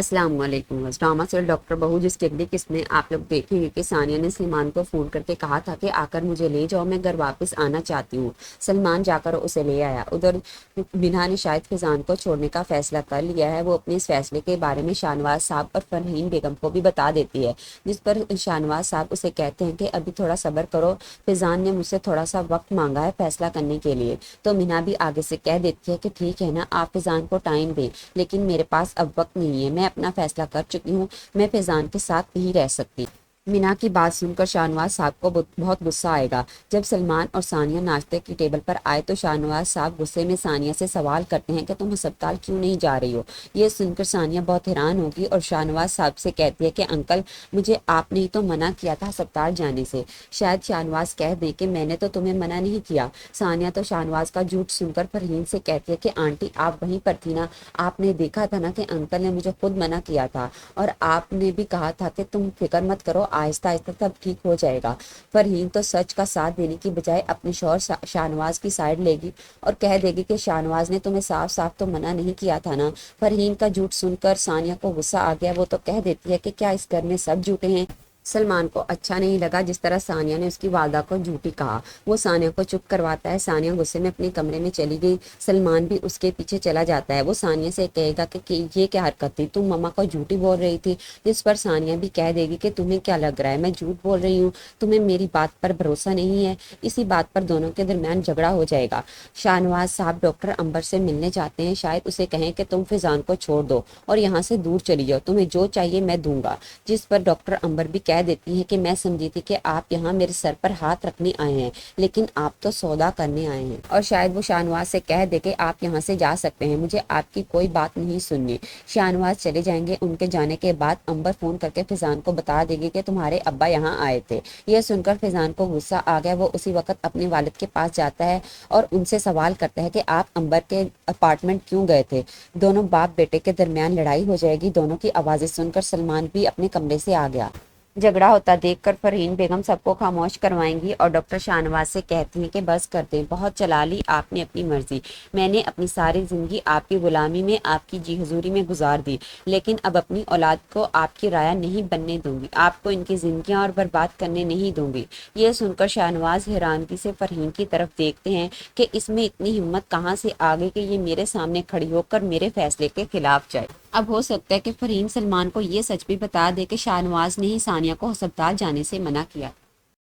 अस्सलाम वालेकुम। Drama serial doctor बहू जिसकी अगली किस्त में आप लोग देखेंगे कि सानिया ने सलमान को फ़ोन करके कहा था कि आकर मुझे ले जाओ, मैं घर वापस आना चाहती हूँ। सलमान जाकर उसे ले आया। उधर बिन्हा ने शायद फिजान को छोड़ने का फैसला कर लिया है। वो अपने इस फैसले के बारे में शाहनवाज साहब और फरहीन बेगम को भी बता देती है, जिस पर शाहनवाज साहब उसे कहते हैं कि अभी थोड़ा सब्र करो, फिजान ने मुझसे थोड़ा सा वक्त मांगा है फैसला करने के लिए। तो मीना भी आगे से कह देती है कि ठीक है ना, आप फिजान को टाइम दें, लेकिन मेरे पास अब वक्त नहीं है, मैं अपना फैसला कर चुकी हूँ, मैं फैजान के साथ नहीं रह सकती। मीना की बात सुनकर शाहनवाज साहब को बहुत गुस्सा आएगा। जब सलमान और सानिया नाश्ते की टेबल पर आए तो शाहनवाज साहब गुस्से में सानिया से सवाल करते हैं कि तुम अस्पताल क्यों नहीं जा रही हो। ये सुनकर सानिया बहुत हैरान होगी और शाहनवाज साहब से कहती है कि अंकल, मुझे आपने ही तो मना किया था अस्पताल जाने से। शायद शाहनवाज कह दें कि मैंने तो तुम्हें मना नहीं किया। सानिया तो शाहनवाज का झूठ सुनकर फरहीन से कहती है कि आंटी आप वहीं पर थी ना, आपने देखा था ना कि अंकल ने मुझे खुद मना किया था, और आपने भी कहा था कि तुम फिक्र मत करो, आहिस्ता आहिस्ता सब ठीक हो जाएगा। फरहीन तो सच का साथ देने की बजाय अपने शौहर शाहनवाज की साइड लेगी और कह देगी कि शाहनवाज ने तुम्हें साफ साफ तो मना नहीं किया था ना। फरहीन का झूठ सुनकर सानिया को गुस्सा आ गया। वो तो कह देती है कि क्या इस घर में सब झूठे हैं। सलमान को अच्छा नहीं लगा जिस तरह सानिया ने उसकी वालदा को झूठी कहा। वो सानिया को चुप करवाता है। सानिया गुस्से में अपने कमरे में चली गई। सलमान भी उसके पीछे चला जाता है। वो सानिया से कहेगा कि ये क्या हरकत थी, तुम मम्मा को झूठी बोल रही थी। जिस पर सानिया भी कह देगी कि तुम्हें क्या लग रहा है, मैं झूठ बोल रही हूँ, तुम्हें मेरी बात पर भरोसा नहीं है। इसी बात पर दोनों के दरमियान झगड़ा हो जाएगा। शाहनवाज साहब डॉक्टर अंबर से मिलने जाते हैं। शायद उसे कहें कि तुम फिजान को छोड़ दो और यहाँ से दूर चली जाओ, तुम्हें जो चाहिए मैं दूंगा। जिस पर डॉक्टर अंबर भी कह देती है कि मैं समझी थी कि आप यहाँ मेरे सर पर हाथ रखने आए हैं, लेकिन आप तो सौदा करने आए हैं। और शायद वो शाहनवाज से कह दे कि आप यहाँ से जा सकते हैं, मुझे आपकी कोई बात नहीं सुननी। शाहनवाज चले जाएंगे। उनके जाने के बाद अंबर फोन करके फिजान को बता देगी कि तुम्हारे अब्बा यहाँ आए थे। यह सुनकर फिजान को गुस्सा आ गया। वो उसी वक्त अपने वालिद के पास जाता है और उनसे सवाल करता है कि आप अंबर के अपार्टमेंट क्यों गए थे। दोनों बाप बेटे के दरमियान लड़ाई हो जाएगी। दोनों की आवाजें सुनकर सलमान भी अपने कमरे से आ गया। झगड़ा होता देखकर फरहीन बेगम सबको खामोश करवाएंगी और डॉक्टर शाहनवाज से कहती हैं कि बस कर दें, बहुत चला ली आपने अपनी मर्जी। मैंने अपनी सारी जिंदगी आपकी गुलामी में, आपकी जी हजूरी में गुजार दी, लेकिन अब अपनी औलाद को आपकी राया नहीं बनने दूंगी, आपको इनकी जिंदगियां और बर्बाद करने नहीं दूंगी। ये सुनकर शाहनवाज हैरानगी से फरहीन की तरफ देखते हैं कि इसमें इतनी हिम्मत कहाँ से आ गई कि ये मेरे सामने खड़ी होकर मेरे फैसले के खिलाफ जाए। अब हो सकता है कि फरहीन सलमान को ये सच भी बता दे कि शाहनवाज ने ही सानिया को अस्पताल जाने से मना किया।